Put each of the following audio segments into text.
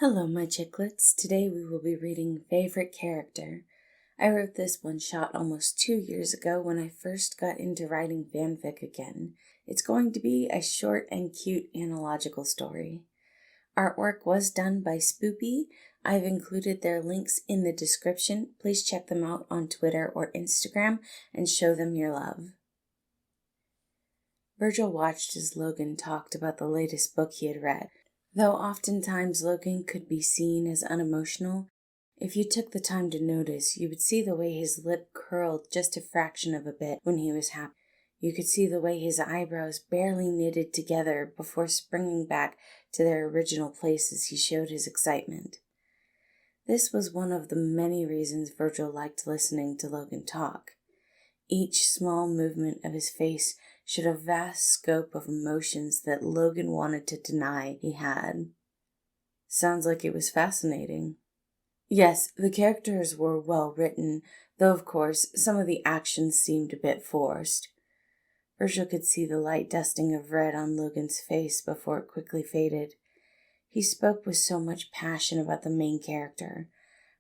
Hello, my chicklets. Today we will be reading Favorite Character. I wrote this one shot almost 2 years ago when I first got into writing fanfic again. It's going to be a short and cute analogical story. Artwork was done by Spoopy. I've included their links in the description. Please check them out on Twitter or Instagram and show them your love. Virgil watched as Logan talked about the latest book he had read. Though oftentimes Logan could be seen as unemotional, if you took the time to notice, you would see the way his lip curled just a fraction of a bit when he was happy. You could see the way his eyebrows barely knitted together before springing back to their original place as he showed his excitement. This was one of the many reasons Virgil liked listening to Logan talk. Each small movement of his face showed a vast scope of emotions that Logan wanted to deny he had. Sounds like it was fascinating. Yes, the characters were well written, though of course some of the actions seemed a bit forced. Virgil could see the light dusting of red on Logan's face before it quickly faded. He spoke with so much passion about the main character.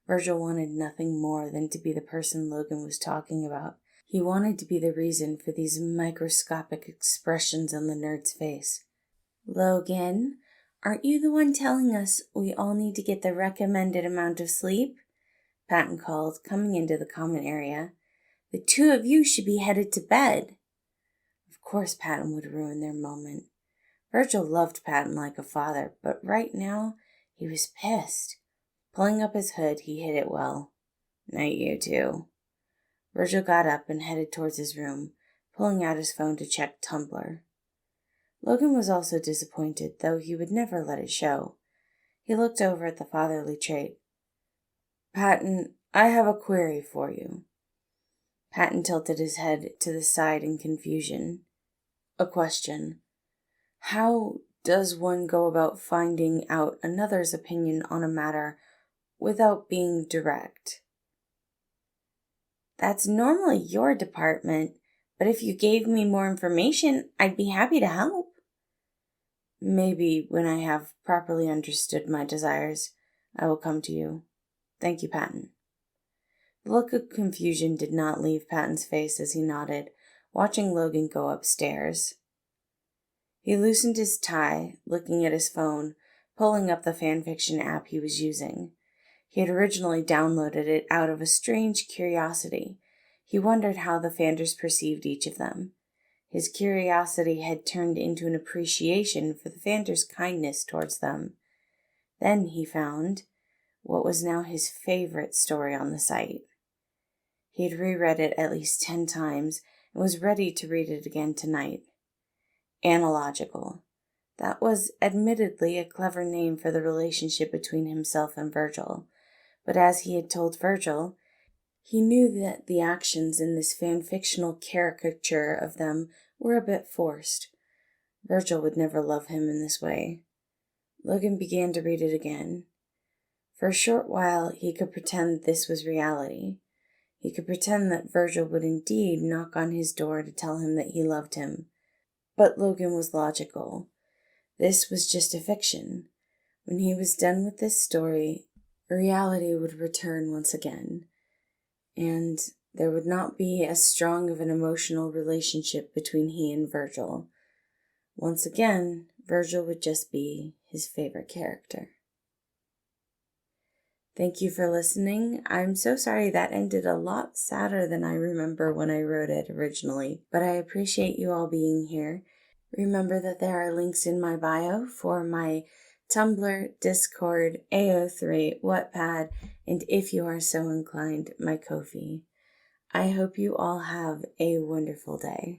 Virgil wanted nothing more than to be the person Logan was talking about. He wanted to be the reason for these microscopic expressions on the nerd's face. Logan, aren't you the one telling us we all need to get the recommended amount of sleep? Patton called, coming into the common area. The two of you should be headed to bed. Of course Patton would ruin their moment. Virgil loved Patton like a father, but right now he was pissed. Pulling up his hood, he hid it well. Night, you two. Virgil got up and headed towards his room, pulling out his phone to check Tumblr. Logan was also disappointed, though he would never let it show. He looked over at the fatherly trait. Patton, I have a query for you. Patton tilted his head to the side in confusion. A question. How does one go about finding out another's opinion on a matter without being direct? That's normally your department, but if you gave me more information, I'd be happy to help. Maybe when I have properly understood my desires, I will come to you. Thank you, Patton. The look of confusion did not leave Patton's face as he nodded, watching Logan go upstairs. He loosened his tie, looking at his phone, pulling up the fanfiction app he was using. He had originally downloaded it out of a strange curiosity. He wondered how the fanders perceived each of them. His curiosity had turned into an appreciation for the fanders' kindness towards them. Then he found what was now his favorite story on the site. He had reread it at least 10 times and was ready to read it again tonight. Analogical. That was admittedly a clever name for the relationship between himself and Virgil. But as he had told Virgil, he knew that the actions in this fan-fictional caricature of them were a bit forced. Virgil would never love him in this way. Logan began to read it again. For a short while, he could pretend this was reality. He could pretend that Virgil would indeed knock on his door to tell him that he loved him. But Logan was logical. This was just a fiction. When he was done with this story, reality would return once again, and there would not be as strong of an emotional relationship between he and Virgil. Once again, Virgil would just be his favorite character. Thank you for listening. I'm so sorry that ended a lot sadder than I remember when I wrote it originally, but I appreciate you all being here. Remember that there are links in my bio for my Tumblr, Discord, AO3, Wattpad, and if you are so inclined, my Ko-fi. I hope you all have a wonderful day.